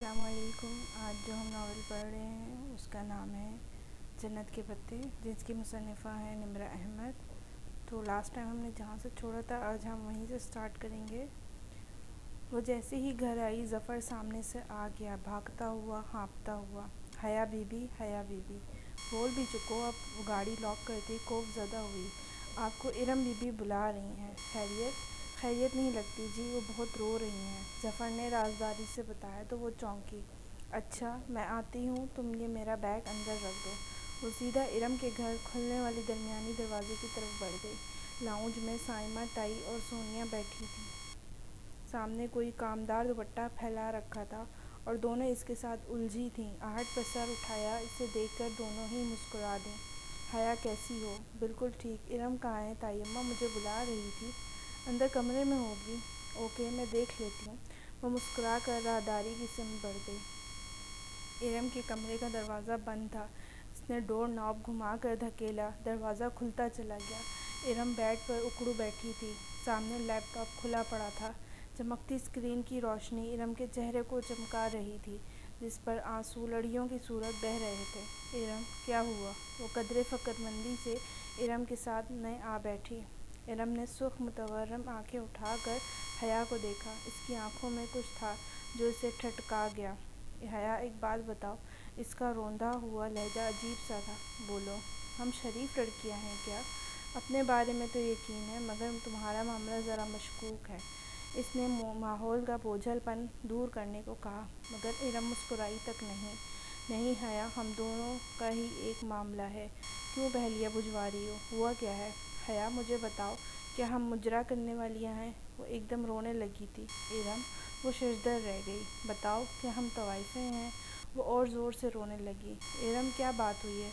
السلام علیکم۔ آج جو ہم ناول پڑھ رہے ہیں اس کا نام ہے جنت کے پتے، جس کی مصنفہ ہیں نمرہ احمد۔ تو لاسٹ ٹائم ہم نے جہاں سے چھوڑا تھا آج ہم وہیں سے سٹارٹ کریں گے۔ وہ جیسے ہی گھر آئی ظفر سامنے سے آ گیا، بھاگتا ہوا ہانپتا ہوا۔ حیا بی بی، حیا بی بی، بول بھی چکو اب۔ وہ گاڑی لاک کرتی خوف زدہ ہوئی۔ آپ کو ارم بی بی بلا رہی ہیں۔ خیریت؟ خیریت نہیں لگتی جی، وہ بہت رو رہی ہیں، ظفر نے رازداری سے بتایا تو وہ چونکی۔ اچھا میں آتی ہوں، تم یہ میرا بیگ اندر رکھ دو۔ وہ سیدھا ارم کے گھر کھلنے والے درمیانی دروازے کی طرف بڑھ گئی۔ لاؤنج میں سائمہ تائی اور سونیا بیٹھی تھیں۔ سامنے کوئی کامدار دوپٹہ پھیلا رکھا تھا اور دونوں اس کے ساتھ الجھی تھیں۔ آہٹ پر سر اٹھایا، اسے دیکھ کر دونوں ہی مسکرا دیں۔ حیا کیسی ہو؟ بالکل ٹھیک۔ ارم کہاں ہے؟ تائیمہ مجھے بلا رہی تھی۔ اندر کمرے میں ہوگی۔ اوکے میں دیکھ لیتی ہوں۔ وہ مسکرا کر راہداری کی سمت بڑھ گئی۔ ارم کے کمرے کا دروازہ بند تھا۔ اس نے ڈور ناب گھما کر دھکیلا، دروازہ کھلتا چلا گیا۔ ارم بیڈ پر اکڑو بیٹھی تھی۔ سامنے لیپ ٹاپ کھلا پڑا تھا۔ چمکتی اسکرین کی روشنی ارم کے چہرے کو چمکا رہی تھی، جس پر آنسو لڑیوں کی صورت بہہ رہے تھے۔ ارم کیا ہوا؟ وہ قدرے فکر مندی سے ارم کے سامنے آ بیٹھی۔ ارم نے سرخ متورم آنکھیں اٹھا کر حیا کو دیکھا۔ اس کی آنکھوں میں کچھ تھا جو اسے ٹھٹکا گیا۔ حیا ایک بات بتاؤ۔ اس کا روندا ہوا لہجہ عجیب سا تھا۔ بولو۔ ہم شریف لڑکیاں ہیں کیا؟ اپنے بارے میں تو یقین ہے، مگر تمہارا معاملہ ذرا مشکوک ہے۔ اس نے ماحول کا بوجھل پن دور کرنے کو کہا، مگر ارم مسکرائی تک نہیں۔ نہیں حیا، ہم دونوں کا ہی ایک معاملہ ہے، کیوں پہیلیاں بجھوا رہی ہو؟ ہوا کیا ہے؟ حیا مجھے بتاؤ، کیا ہم مجرا کرنے والیاں ہیں؟ وہ ایک دم رونے لگی تھی۔ ارم؟ وہ ششدر رہ گئی۔ بتاؤ، کیا ہم طوائفیں ہیں؟ وہ اور زور سے رونے لگی۔ ارم کیا بات ہوئی ہے؟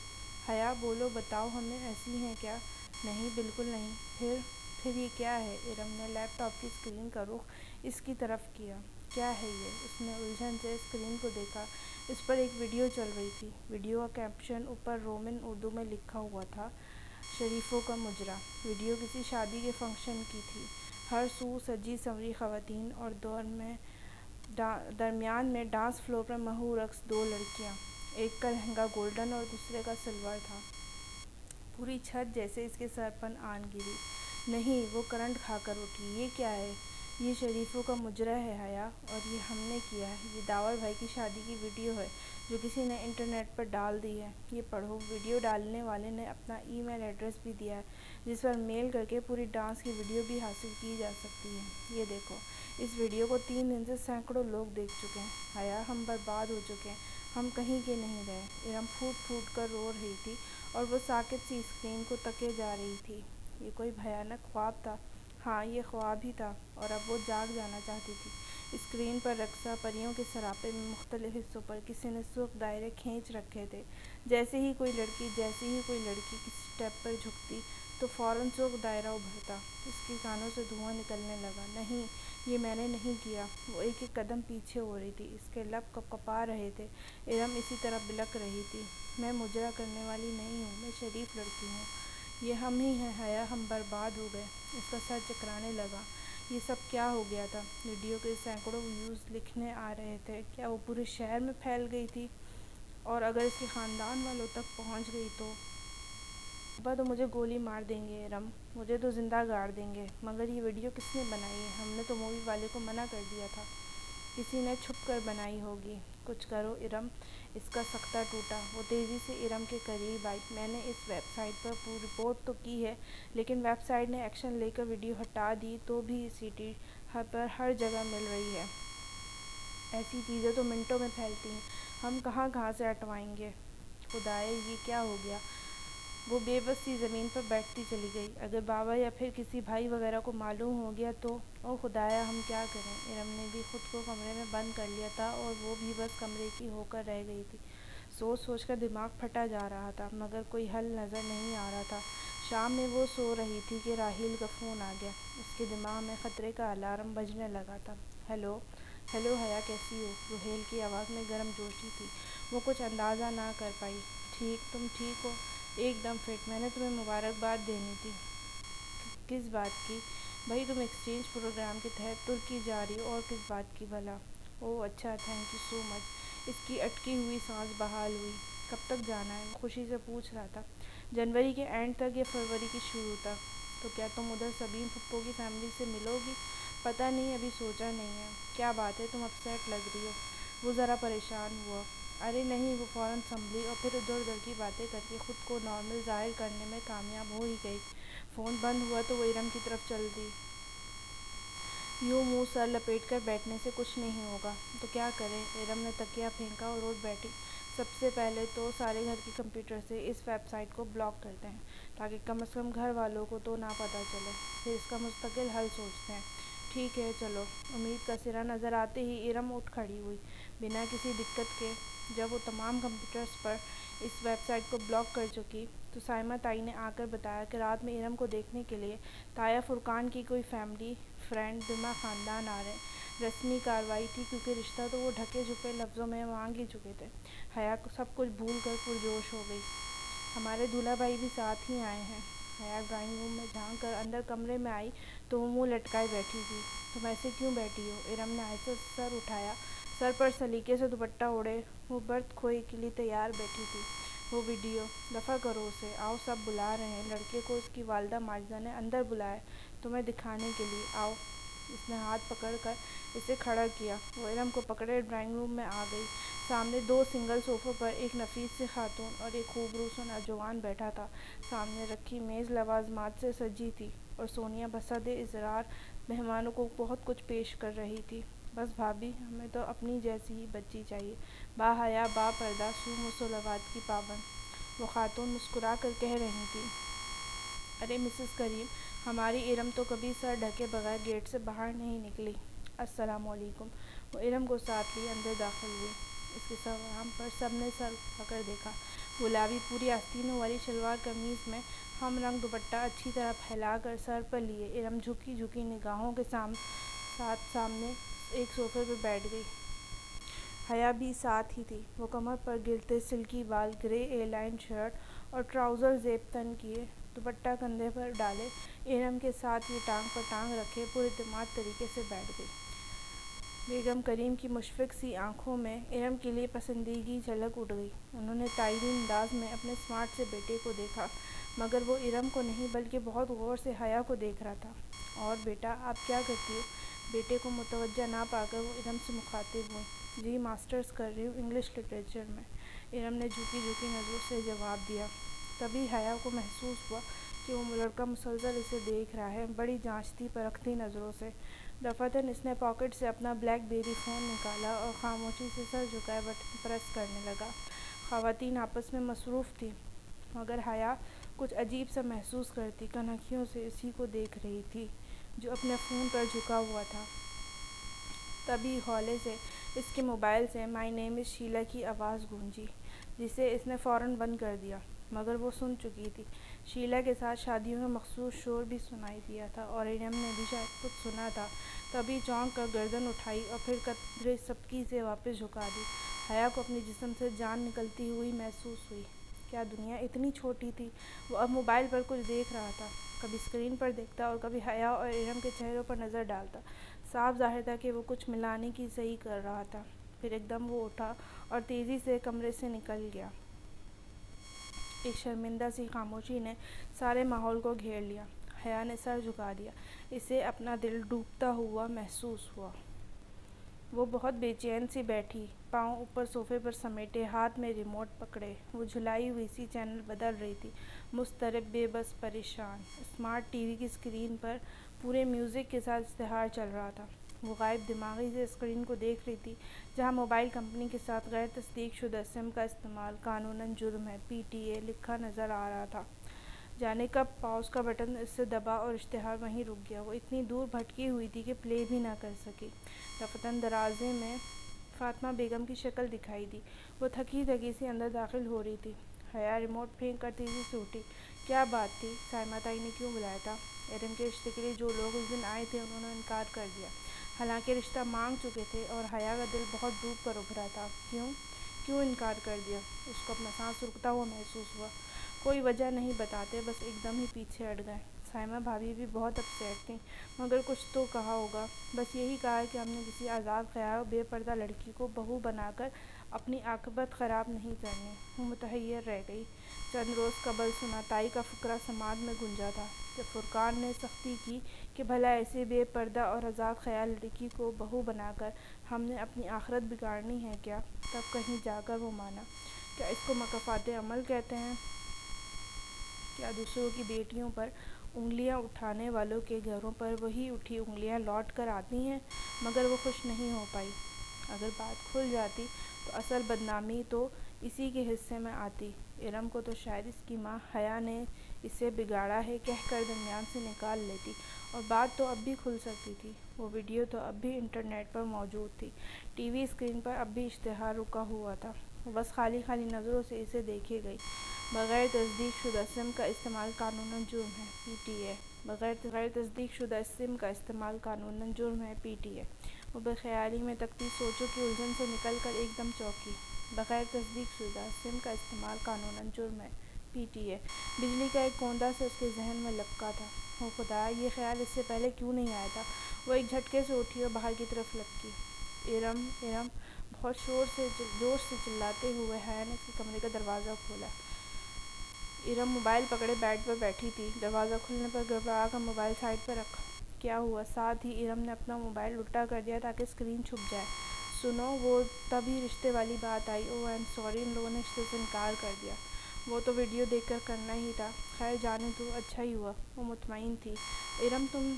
حیا بولو بتاؤ، ہمیں ایسی ہیں کیا؟ نہیں بالکل نہیں۔ پھر یہ کیا ہے؟ ارم نے لیپ ٹاپ کی اسکرین کا رخ اس کی طرف کیا۔ کیا ہے یہ؟ اس نے الجھن سے اسکرین کو دیکھا۔ اس پر ایک ویڈیو چل رہی تھی۔ ویڈیو کا کیپشن اوپر رومن اردو میں لکھا ہوا تھا، شریفوں کا مجرا۔ ویڈیو کسی شادی کے فنکشن کی تھی۔ ہر سو سجی سنوری خواتین اور درمیان میں ڈانس فلور پر مہو رقص دو لڑکیاں۔ ایک کا لہنگا گولڈن اور دوسرے کا سلور تھا۔ پوری چھت جیسے اس کے سر پر آن گری۔ نہیں، وہ کرنٹ کھا کر اٹھی۔ یہ کیا ہے؟ یہ شریفوں کا مجرا ہے حیا، اور یہ ہم نے کیا ہے۔ یہ داور بھائی کی شادی کی ویڈیو ہے جو کسی نے انٹرنیٹ پر ڈال دی ہے۔ یہ پڑھو۔ ویڈیو ڈالنے والے نے اپنا ای میل ایڈریس بھی دیا ہے، جس پر میل کر کے پوری ڈانس کی ویڈیو بھی حاصل کی جا سکتی ہے۔ یہ دیکھو۔ اس ویڈیو کو 3 دن سے سینکڑوں لوگ دیکھ چکے ہیں۔ حیا ہم برباد ہو چکے ہیں، ہم کہیں کے نہیں رہے۔ ارم پھوٹ پھوٹ کر رو رہی تھی اور وہ ساکت سی اسکرین کو تکے جا رہی تھی۔ یہ کوئی بھیانک خواب تھا۔ ہاں یہ خواب ہی تھا، اور اب وہ جاگ جانا چاہتی تھی۔ اسکرین پر رقصہ پریوں کے سراپے میں مختلف حصوں پر کسی نے سرخ دائرے کھینچ رکھے تھے۔ جیسے ہی کوئی لڑکی کسی اسٹیپ پر جھکتی تو فوراً سرخ دائرہ ابھرتا۔ اس کے کانوں سے دھواں نکلنے لگا۔ نہیں، یہ میں نے نہیں کیا۔ وہ ایک ایک قدم پیچھے ہو رہی تھی، اس کے لب کپکپا رہے تھے۔ ارم اسی طرح بلک رہی تھی۔ میں مجرا کرنے والی نہیں ہوں، میں شریف لڑکی ہوں۔ یہ ہم ہی ہیں حیا، ہم برباد ہو گئے۔ اس کا سر چکرانے لگا۔ یہ سب کیا ہو گیا تھا؟ ویڈیو کے سینکڑوں ویوز لکھنے آ رہے تھے، کیا وہ پورے شہر میں پھیل گئی تھی؟ اور اگر اس کے خاندان والوں تک پہنچ گئی تو؟ ابا تو مجھے گولی مار دیں گے ارم، مجھے تو زندہ گاڑ دیں گے۔ مگر یہ ویڈیو کس نے بنائی ہے؟ ہم نے تو مووی والے کو منع کر دیا تھا۔ کسی نے چھپ کر بنائی ہوگی۔ کچھ کرو ارم۔ اس کا سکتہ ٹوٹا۔ وہ تیزی سے ارم کے قریب آئی۔ میں نے اس ویب سائٹ پر رپورٹ تو کی ہے، لیکن ویب سائٹ نے ایکشن لے کر ویڈیو ہٹا دی، تو بھی سٹی پر ہر جگہ مل رہی ہے۔ ایسی چیزیں تو منٹوں میں پھیلتی ہیں، ہم کہاں کہاں سے ہٹوائیں گے؟ خدائے یہ کیا ہو گیا؟ وہ بے بس سی زمین پر بیٹھتی چلی گئی۔ اگر بابا یا پھر کسی بھائی وغیرہ کو معلوم ہو گیا تو؟ او خدایا ہم کیا کریں؟ ارم نے بھی خود کو کمرے میں بند کر لیا تھا اور وہ بھی بس کمرے کی ہو کر رہ گئی تھی۔ سوچ سوچ کر دماغ پھٹا جا رہا تھا، مگر کوئی حل نظر نہیں آ رہا تھا۔ شام میں وہ سو رہی تھی کہ راحیل کا فون آ گیا۔ اس کے دماغ میں خطرے کا الارم بجنے لگا تھا۔ ہیلو ہیلو حیا کیسی ہو؟ سہیل کی آواز میں گرم جوشی تھی۔ وہ کچھ اندازہ نہ کر پائی۔ ٹھیک، تم ٹھیک ہو؟ ایک دم فٹ۔ میں نے تمہیں مبارکباد دینی تھی۔ کس بات کی؟ بھئی تم ایکسچینج پروگرام کے تحت ترکی جا رہی ہو، اور کس بات کی بھلا؟ اوہ اچھا، تھینک یو سو مچ۔ اس کی اٹکی ہوئی سانس بحال ہوئی۔ کب تک جانا ہے؟ وہ خوشی سے پوچھ رہا تھا۔ جنوری کے اینڈ تک یا فروری کی شروع تک۔ تو کیا تم ادھر سبین پھپھو کی فیملی سے ملو گی؟ پتہ نہیں، ابھی سوچا نہیں ہے۔ کیا بات ہے، تم اپسیٹ لگ رہی ہو۔ وہ ذرا پریشان ہوا۔ ارے نہیں، وہ فوراً سنبھلی اور پھر ادھر ادھر کی باتیں کر کے خود کو نارمل ظاہر کرنے میں کامیاب ہو ہی گئی۔ فون بند ہوا تو وہ ارم کی طرف چل دی۔ یوں منہ سر لپیٹ کر بیٹھنے سے کچھ نہیں ہوگا تو کیا کریں؟ ارم نے تکیہ پھینکا اور اٹھ بیٹھی۔ سب سے پہلے تو سارے گھر کے کمپیوٹر سے اس ویب سائٹ کو بلاک کرتے ہیں تاکہ کم از کم گھر والوں کو تو نہ پتہ چلے، پھر اس کا مستقل حل سوچتے ہیں۔ ٹھیک ہے چلو۔ امید کا سرا نظر آتے ہی ارم اٹھ کھڑی ہوئی بنا کسی دقت کے۔ جب وہ تمام کمپیوٹرز پر اس ویب سائٹ کو بلاک کر چکی تو سائمہ تائی نے آ کر بتایا کہ رات میں ارم کو دیکھنے کے لیے تایا فرقان کی کوئی فیملی فرینڈ بما خاندان آ رہے ہیں۔ رسمی کارروائی تھی کیونکہ رشتہ تو وہ ڈھکے چھپے لفظوں میں مانگ ہی چکے تھے۔ حیا سب کچھ بھول کر پرجوش ہو گئی۔ ہمارے دولہا بھائی بھی ساتھ ہی آئے ہیں۔ حیا ڈرائنگ روم میں جھانک کر اندر کمرے میں آئی تو وہ منہ لٹکائے بیٹھی تھی۔ تم ایسے کیوں بیٹھی ہو؟ ارم نے آہستہ سے سر اٹھایا۔ سر پر سلیقے سے دوپٹہ اوڑھے وہ برت کھوئے کے لیے تیار بیٹھی تھی۔ وہ ویڈیو دفع کرو اسے، آؤ سب بلا رہے ہیں۔ لڑکے کو اس کی والدہ ماجدہ نے اندر بلایا ہے تمہیں دکھانے کے لیے، آؤ۔ اس نے ہاتھ پکڑ کر اسے کھڑا کیا۔ وہ ارم کو پکڑے ڈرائنگ روم میں آ گئی۔ سامنے دو سنگل صوفوں پر ایک نفیس سی خاتون اور ایک خوبرو سا نوجوان بیٹھا تھا۔ سامنے رکھی میز لوازمات سے سجی تھی اور سونیا بصدد اصرار مہمانوں کو بہت کچھ پیش کر رہی تھی۔ بس بھابھی، ہمیں تو اپنی جیسی ہی بچی چاہیے، با حیا، با پردہ، رسوم و صلوات کی پابند۔ وہ خاتون مسکرا کر کہہ رہی تھی۔ ارے مسز کریم، ہماری ارم تو کبھی سر ڈھکے بغیر گیٹ سے باہر نہیں نکلی۔ السلام علیکم۔ وہ ارم کو ساتھ لیے اندر داخل ہوئی۔ اس کے سلام پر سب نے سر اٹھا کر دیکھا۔ گلابی پوری آستینوں والی شلوار قمیض میں ہم رنگ دوپٹہ اچھی طرح پھیلا کر سر پر لیے ارم جھکی جھکی نگاہوں کے ساتھ سامنے ایک صوفے پر بیٹھ گئی۔ حیا بھی ساتھ ہی تھی۔ وہ کمر پر گرتے silky ball, grey a line shirt اور ٹراؤزر زیب تن کیے، دوپٹہ کندھے پر ڈالے ارم کے ساتھ ہی ٹانگ پر ٹانگ رکھے پراعتماد طریقے سے بیٹھ گئی۔ بیگم کریم کی مشفق سی آنکھوں میں ارم کے لیے پسندیدگی جھلک اٹھ گئی۔ انہوں نے تائبی انداز میں اپنے اسمارٹ سے بیٹے کو دیکھا، مگر وہ ارم کو نہیں بلکہ بہت غور سے حیا کو دیکھ رہا تھا۔ اور بیٹا، آپ کیا کرتی ہو؟ بیٹے کو متوجہ نہ پا کر وہ ارم سے مخاطب ہوئی۔ جی ماسٹرز کر رہی ہوں انگلش لٹریچر میں، ارم نے جھکی جھکی نظروں سے جواب دیا۔ تبھی حیا کو محسوس ہوا کہ وہ لڑکا مسلسل اسے دیکھ رہا ہے، بڑی جانچتی پرکھتی نظروں سے۔ دفعتاً اس نے پاکٹ سے اپنا بلیک بیری فون نکالا اور خاموشی سے سر جھکائے بٹن پریس کرنے لگا۔ خواتین آپس میں مصروف تھیں مگر حیا کچھ عجیب سا محسوس کرتی کنکھیوں سے اسی کو دیکھ رہی تھی جو اپنے فون پر جھکا ہوا تھا۔ تبھی ہولے سے اس کے موبائل سے "مائی نیم از شیلا" کی آواز گونجی، جسے اس نے فوراً بند کر دیا، مگر وہ سن چکی تھی۔ شیلا کے ساتھ شادیوں کا مخصوص شور بھی سنائی دیا تھا اور ارم نے بھی شاید کچھ سنا تھا، تبھی چونک کر گردن اٹھائی اور پھر قدرے سبکی سے واپس جھکا دی۔ حیا کو اپنے جسم سے جان نکلتی ہوئی محسوس ہوئی۔ کیا دنیا اتنی چھوٹی تھی؟ وہ اب موبائل پر کچھ دیکھ رہا تھا، کبھی اسکرین پر دیکھتا اور کبھی حیا اور ارم کے چہروں پر نظر ڈالتا۔ صاف ظاہر تھا کہ وہ کچھ ملانے کی صحیح کر رہا تھا۔ پھر ایک دم وہ اٹھا اور تیزی سے کمرے سے نکل گیا۔ ایک شرمندہ سی خاموشی نے سارے ماحول کو گھیر لیا۔ حیا نے سر جھکا دیا۔ اسے اپنا دل ڈوبتا ہوا محسوس ہوا۔ وہ بہت بے چین سی بیٹھی، پاؤں اوپر صوفے پر سمیٹے، ہاتھ میں ریموٹ پکڑے، وہ جھلائی ہوئی سی چینل بدل رہی تھی، مضطرب، بے بس، پریشان۔ اسمارٹ ٹی وی کی اسکرین پر پورے میوزک کے ساتھ اشتہار چل رہا تھا۔ وہ غائب دماغی سے اسکرین کو دیکھ رہی تھی جہاں موبائل کمپنی کے ساتھ غیر تصدیق شدہ سم کا استعمال قانوناً جرم ہے، PTA لکھا نظر آ رہا تھا۔ جانے کب پاؤز کا بٹن اس سے دبا اور اشتہار وہیں رک گیا۔ وہ اتنی دور بھٹکی ہوئی تھی کہ پلے بھی نہ کر سکی۔ دفعتاً دروازے میں فاطمہ بیگم کی شکل دکھائی دی۔ وہ تھکی تھکی سی اندر داخل ہو رہی تھی۔ حیا ریموٹ پھینک کر تیزی سے اٹھی۔ کیا بات تھی؟ سائمہ تائی نے کیوں بلایا تھا؟ ارم کے رشتے کے لیے جو لوگ اس دن آئے تھے انہوں نے انکار کر دیا، حالانکہ رشتہ مانگ چکے تھے، اور حیا کا دل بہت ڈوب کر ابھرا تھا۔ کیوں انکار کر دیا؟ اس کو اپنا سانس رکتا ہوا محسوس ہوا۔ کوئی وجہ نہیں بتاتے، بس ایک دم ہی پیچھے ہٹ گئے۔ سائمہ بھابھی بھی بہت اپسیٹ تھیں، مگر کچھ تو کہا ہوگا، بس یہی کہا کہ ہم نے کسی آزاد خیال بے پردہ لڑکی کو بہو بنا کر اپنی عاقبت خراب نہیں کرنی۔ وہ متحیر رہ گئی۔ چند روز قبل سناتائی کا فقرہ سماعت میں گونجا تھا، جب فرقان نے سختی کی کہ بھلا ایسی بے پردہ اور آزاد خیال لڑکی کو بہو بنا کر ہم نے اپنی آخرت بگاڑنی ہے کیا؟ تب کہیں جا کر وہ مانا، کیا اس کو مکافات عمل کہتے ہیں؟ کیا دوسروں کی بیٹیوں پر انگلیاں اٹھانے والوں کے گھروں پر وہی اٹھی انگلیاں لوٹ کر آتی ہیں؟ مگر وہ خوش نہیں ہو پائی۔ اگر بات کھل جاتی تو اصل بدنامی تو اسی کے حصے میں آتی۔ ارم کو تو شاید اس کی ماں حیا نے اسے بگاڑا ہے کہہ کر درمیان سے نکال لیتی، اور بات تو اب بھی کھل سکتی تھی۔ وہ ویڈیو تو اب بھی انٹرنیٹ پر موجود تھی، ٹی وی اسکرین پر اب بھی اشتہار رکا ہوا تھا۔ وہ بس خالی خالی نظروں سے اسے دیکھے گئی۔ بغیر تصدیق شدہ سم کا استعمال قانوناً جرم ہے، پی ٹی اے۔ بغیر تصدیق شدہ سم کا استعمال قانوناً جرم ہے، پی ٹی اے۔ وہ بخیالی میں تکتی سوچوں کی الجھن سے نکل کر ایک دم چونکی۔ بغیر تصدیق شدہ سم کا استعمال قانوناً جرم ہے، پی ٹی اے۔ بجلی کا ایک کوندا سے اس کے ذہن میں لپکا تھا۔ او خدا، یہ خیال اس سے پہلے کیوں نہیں آیا تھا؟ وہ ایک جھٹکے سے اٹھی اور باہر کی طرف لپکی۔ ارم، ارم! بہت جوش سے چلاتے ہوئے حیا نے اس کے کمرے کا دروازہ کھولا۔ ارم موبائل پکڑے بیڈ پر بیٹھی تھی۔ دروازہ کھلنے پر گڑبڑا کر موبائل سائیڈ پر رکھا۔ کیا ہوا؟ ساتھ ہی ارم نے اپنا موبائل الٹا کر دیا تاکہ اسکرین چھپ جائے۔ سنو، وہ تب ہی رشتے والی بات آئی۔ اوہ آئی ایم سوری، ان لوگوں نے رشتے سے انکار کر دیا۔ وہ تو ویڈیو دیکھ کر کرنا ہی تھا۔ خیر جانے دو، اچھا ہی ہوا۔ وہ مطمئن تھی۔ ارم، تم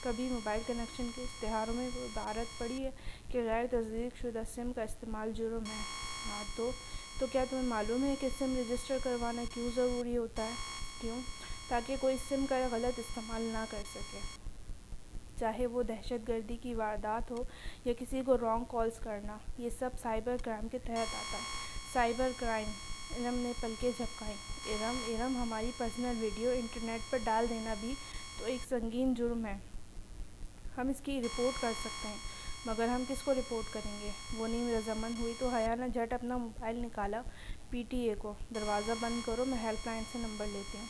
کبھی موبائل کنیکشن کے اشتہاروں میں وہ عبارت پڑھی ہے کہ غیر تصدیق شدہ سم کا استعمال جرم ہے؟ ہاں تو کیا تمہیں معلوم ہے کہ سم رجسٹر کروانا کیوں ضروری ہوتا ہے؟ کیوں؟ تاکہ کوئی سم کا غلط استعمال نہ کر سکے، چاہے وہ دہشت گردی کی واردات ہو یا کسی کو رانگ کالز کرنا۔ یہ سب سائبر کرائم کے تحت آتا ہے۔ Cyber crime! ارم نے پلکیں جھپکائیں۔ ارم، ہماری پرسنل ویڈیو انٹرنیٹ پر ڈال دینا بھی تو ایک سنگین جرم ہے۔ ہم اس کی رپورٹ کر سکتے ہیں، مگر ہم کس کو رپورٹ کریں گے؟ وہ نیم رضامند ہوئی تو حیا نے جھٹ اپنا موبائل نکالا۔ پی ٹی اے کو دروازہ بند کرو، میں ہیلپ لائن سے نمبر لیتی ہوں۔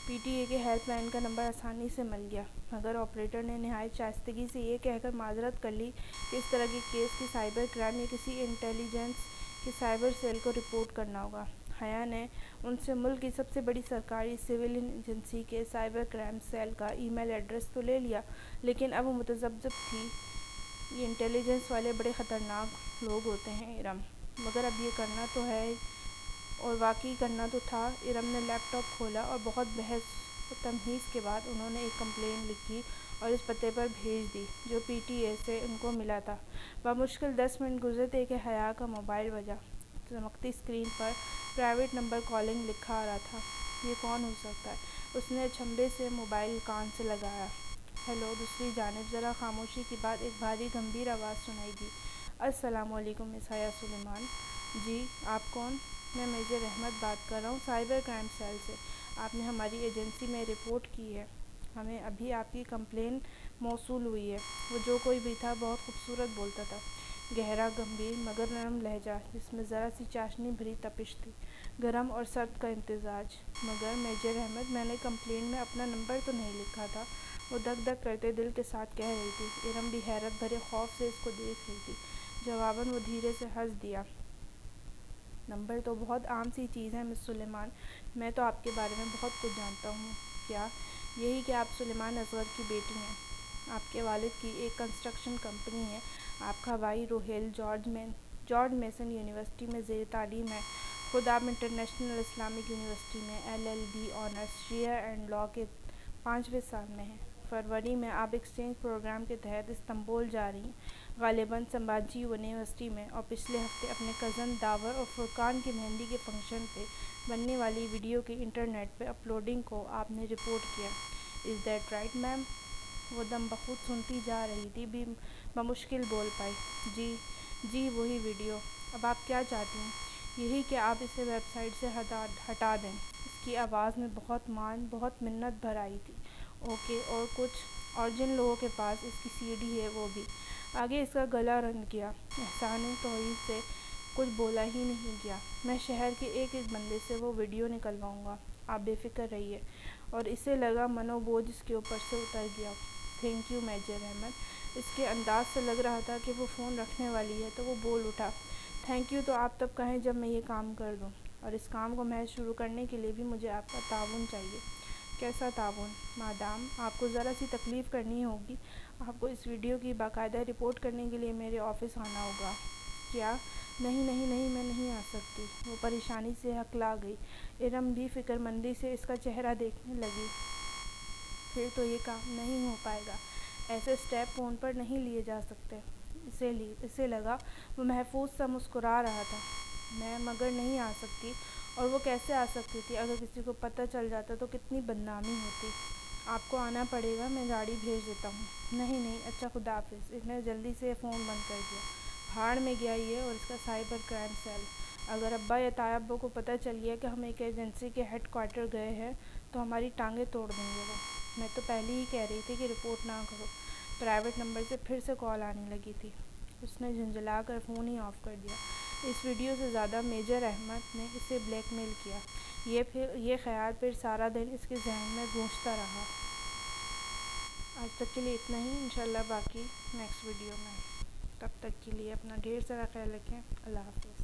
پی ٹی اے کے ہیلپ لائن کا نمبر آسانی سے مل گیا، مگر آپریٹر نے نہایت شائستگی سے یہ کہہ کر معذرت کر لی کہ اس طرح کے کیس کی سائبر کرائم یا کسی انٹیلیجنس کے سائبر سیل کو رپورٹ کرنا ہوگا۔ حیا نے ان سے ملک کی سب سے بڑی سرکاری سول ایجنسی کے سائبر کرائم سیل کا ای میل ایڈریس تو لے لیا، لیکن اب وہ متذبذب تھی۔ یہ انٹیلیجنس والے بڑے خطرناک لوگ ہوتے ہیں ارم، مگر اب یہ کرنا تو ہے اور واقعی کرنا تو تھا۔ ارم نے لیپ ٹاپ کھولا اور بہت بحث و تمہیز کے بعد انہوں نے ایک کمپلین لکھی اور اس پتے پر بھیج دی جو پی ٹی اے سے ان کو ملا تھا۔ بمشکل 10 منٹ گزرتے کہ حیا کا موبائل بجا۔ چمکتی اسکرین پر پرائیویٹ نمبر کالنگ لکھا آ رہا تھا۔ یہ کون ہو سکتا ہے؟ اس نے اچنبھے سے موبائل کان سے لگایا۔ ہیلو! دوسری جانب ذرا خاموشی کے بعد ایک بھاری گمبھیر آواز سنائی دی۔ السلام علیکم مس حیا سلیمان۔ جی، آپ کون؟ میں میجر احمد بات کر رہا ہوں، سائبر کرائم سیل سے۔ آپ نے ہماری ایجنسی میں رپورٹ کی ہے۔ ہمیں ابھی آپ کی کمپلین موصول ہوئی ہے۔ وہ جو کوئی بھی تھا بہت خوبصورت بولتا تھا، گہرا، گمبھیر مگر نرم لہجہ جس میں ذرا سی چاشنی بھری تپش تھی، گرم اور سرد کا امتزاج۔ مگر میجر احمد، میں نے کمپلین میں اپنا نمبر تو نہیں لکھا تھا، وہ دھک دھک کرتے دل کے ساتھ کہہ رہی تھی۔ ارم بھی حیرت بھرے خوف سے اس کو دیکھ رہی تھی۔ جواباً وہ دھیرے سے ہنس دیا۔ نمبر تو بہت عام سی چیز ہے مس سلیمان، میں تو آپ کے بارے میں بہت کچھ جانتا ہوں۔ کیا؟ یہی کہ آپ سلیمان اصغر کی بیٹی ہیں۔ آپ کے والد کی ایک کنسٹرکشن کمپنی ہے۔ آپ کا بھائی روہیل جارج میسن یونیورسٹی میں زیر تعلیم ہے۔ خود آپ انٹرنیشنل اسلامک یونیورسٹی میں ایل ایل بی آنرز شریعہ اینڈ لاء کے 5ویں سال میں ہیں۔ فروری میں آپ ایکسچینج پروگرام کے تحت استنبول جا رہی ہیں، غالباً سمبھاجی یونیورسٹی میں، اور پچھلے ہفتے اپنے کزن داور اور فرقان کی مہندی کے فنکشن پہ بننے والی ویڈیو کی انٹرنیٹ پہ اپلوڈنگ کو آپ نے رپورٹ کیا۔ Is that right ma'am? وہ دم بخود سنتی جا رہی تھی، بمشکل بول پائی۔ جی وہی ویڈیو۔ اب آپ کیا چاہتی ہیں؟ یہی کہ آپ اسے ویب سائٹ سے ہٹا دیں۔ اس کی آواز میں بہت منت بھر آئی تھی۔ اوکے، اور کچھ؟ اور جن لوگوں کے پاس اس کی سی ڈی ہے وہ بھی۔ آگے اس کا گلا رند گیا۔ احسانِ توحید سے کچھ بولا ہی نہیں گیا۔ میں شہر کے ایک ایک بندے سے وہ ویڈیو نکلواؤں گا، آپ بے فکر رہیے۔ اور اسے لگا منو بوجھ اس کے اوپر سے اتر گیا۔ Thank you major Ahmad. اس کے انداز سے لگ رہا تھا کہ وہ فون رکھنے والی ہے تو وہ بول اٹھا، تھینک یو تو آپ تب کہیں جب میں یہ کام کر دوں، اور اس کام کو محض شروع کرنے کے لیے بھی مجھے آپ کا تعاون چاہیے۔ کیسا تعاون؟ مادام، آپ کو ذرا سی تکلیف کرنی ہوگی، آپ کو اس ویڈیو کی باقاعدہ رپورٹ کرنے کے لیے میرے آفس آنا ہوگا۔ کیا؟ نہیں نہیں نہیں، میں نہیں آ سکتی۔ وہ پریشانی سے ہکلا گئی۔ ارم بھی فکر مندی سے اس کا چہرہ دیکھنے لگی۔ پھر تو یہ کام نہیں ہو پائے گا، ایسے اسٹیپ فون پر نہیں لیے جا سکتے۔ اسے لگا وہ محفوظ سا مسکرا رہا تھا۔ میں مگر نہیں آ سکتی، اور وہ کیسے آ سکتی تھی؟ اگر کسی کو پتہ چل جاتا تو کتنی بدنامی ہوتی۔ آپ کو آنا پڑے گا، میں گاڑی بھیج دیتا ہوں۔ نہیں نہیں، اچھا خدا حافظ۔ اس نے جلدی سے فون بند کر دیا۔ بھاڑ میں گیا یہ اور اس کا سائبر کرائم سیل۔ اگر ابا یا تایا ابو کو پتہ چل گیا کہ ہم ایک ایجنسی کے ہیڈ کوارٹر گئے ہیں تو ہماری ٹانگیں توڑ دیں گے وہ۔ میں تو پہلے ہی کہہ رہی تھی کہ رپورٹ نہ کرو۔ پرائیویٹ نمبر سے پھر سے کال آنے لگی تھی۔ اس نے جھنجھلا کر فون ہی آف کر دیا۔ اس ویڈیو سے زیادہ میجر احمد نے اسے بلیک میل کیا، یہ خیال پھر سارا دن اس کے ذہن میں گونجتا رہا۔ آج تک کے لیے اتنا ہی، انشاءاللہ باقی نیکسٹ ویڈیو میں۔ تب تک کے لیے اپنا ڈھیر سارا خیال رکھیں۔ اللہ حافظ۔